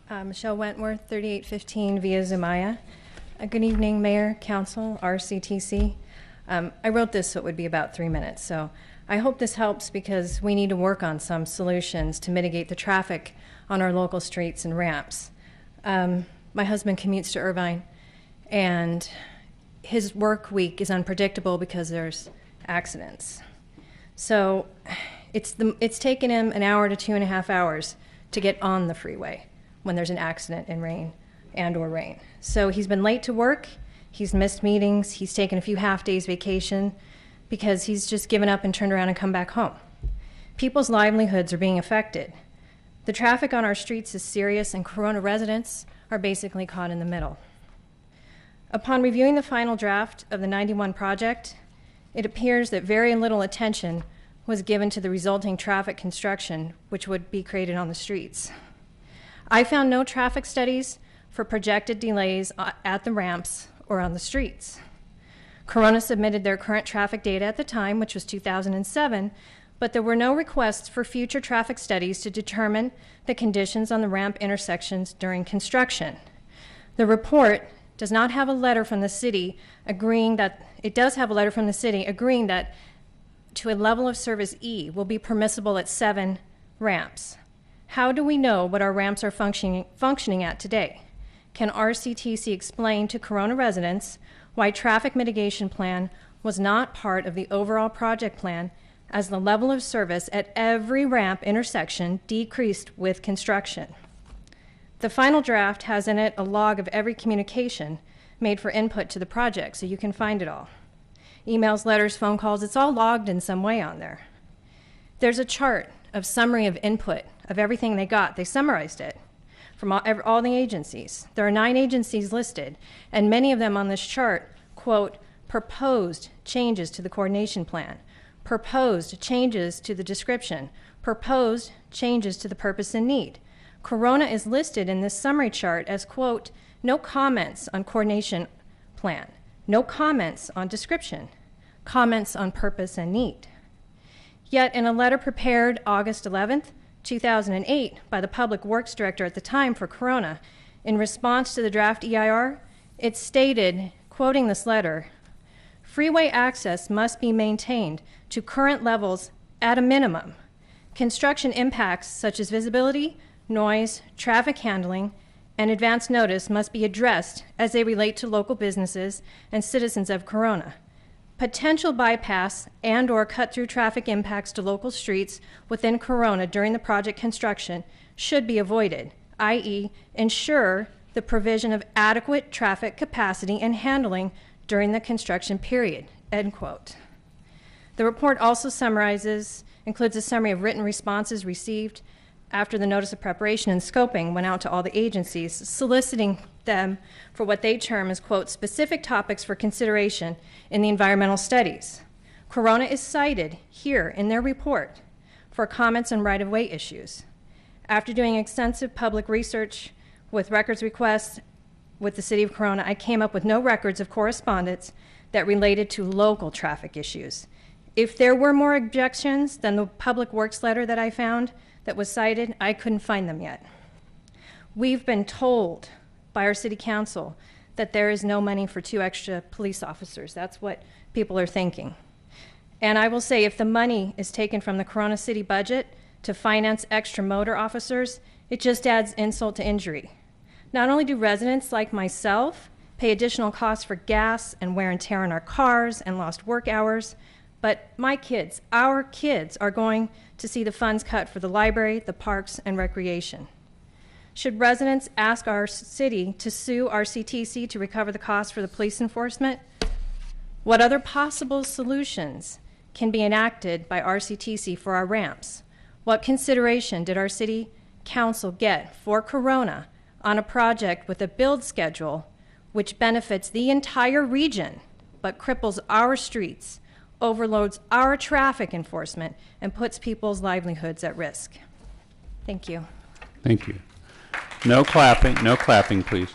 Michele Wentworth, 3815 Via Zumaya. Good evening, Mayor, Council, RCTC. I wrote this so it would be about 3 minutes, so I hope this helps because we need to work on some solutions to mitigate the traffic on our local streets and ramps. My husband commutes to Irvine, and his work week is unpredictable because there's accidents. So it's taken him an hour to 2.5 hours to get on the freeway when there's an accident in rain or rain. So he's been late to work, he's missed meetings, he's taken a few half days vacation because he's just given up and turned around and come back home. People's livelihoods are being affected. The traffic on our streets is serious and Corona residents are basically caught in the middle. Upon reviewing the final draft of the 91 project, it appears that very little attention was given to the resulting traffic construction which would be created on the streets. I found no traffic studies for projected delays at the ramps or on the streets. Corona submitted their current traffic data at the time, which was 2007, but there were no requests for future traffic studies to determine the conditions on the ramp intersections during construction. The report does not have a letter from the city agreeing that, it does have a letter from the city agreeing that to a level of service E will be permissible at 7 ramps. How do we know what our ramps are functioning at today? Can RCTC explain to Corona residents why traffic mitigation plan was not part of the overall project plan as the level of service at every ramp intersection decreased with construction? The final draft has in it a log of every communication made for input to the project, so you can find it all. Emails, letters, phone calls, it's all logged in some way on there. There's a chart of summary of input of everything they got. They summarized it from all the agencies. There are 9 agencies listed, and many of them on this chart quote, proposed changes to the coordination plan, proposed changes to the description, proposed changes to the purpose and need. Corona is listed in this summary chart as, quote, no comments on coordination plan, no comments on description, comments on purpose and need. Yet in a letter prepared August 11th, 2008 by the Public Works Director at the time for Corona, in response to the draft EIR, it stated, quoting this letter, freeway access must be maintained to current levels at a minimum. Construction impacts such as visibility, noise, traffic handling, and advance notice must be addressed as they relate to local businesses and citizens of Corona. Potential bypass and or cut-through traffic impacts to local streets within Corona during the project construction should be avoided, i.e. ensure the provision of adequate traffic capacity and handling during the construction period, end quote. The report also includes a summary of written responses received after the notice of preparation and scoping went out to all the agencies, soliciting them for what they term as, quote, specific topics for consideration in the environmental studies. Corona is cited here in their report for comments on right-of-way issues. After doing extensive public research with records requests with the City of Corona, I came up with no records of correspondence that related to local traffic issues. If there were more objections than the Public Works letter that I found that was cited, I couldn't find them yet. We've been told by our City Council that there is no money for 2 extra police officers. That's what people are thinking. And I will say, if the money is taken from the Corona City budget to finance extra motor officers, it just adds insult to injury. Not only do residents like myself pay additional costs for gas and wear and tear on our cars and lost work hours, but my kids, our kids, are going to see the funds cut for the library, the parks, and recreation. Should residents ask our city to sue RCTC to recover the costs for the police enforcement? What other possible solutions can be enacted by RCTC for our ramps? What consideration did our City Council get for Corona on a project with a build schedule which benefits the entire region but cripples our streets, overloads our traffic enforcement, and puts people's livelihoods at risk? Thank you. Thank you. No clapping, please.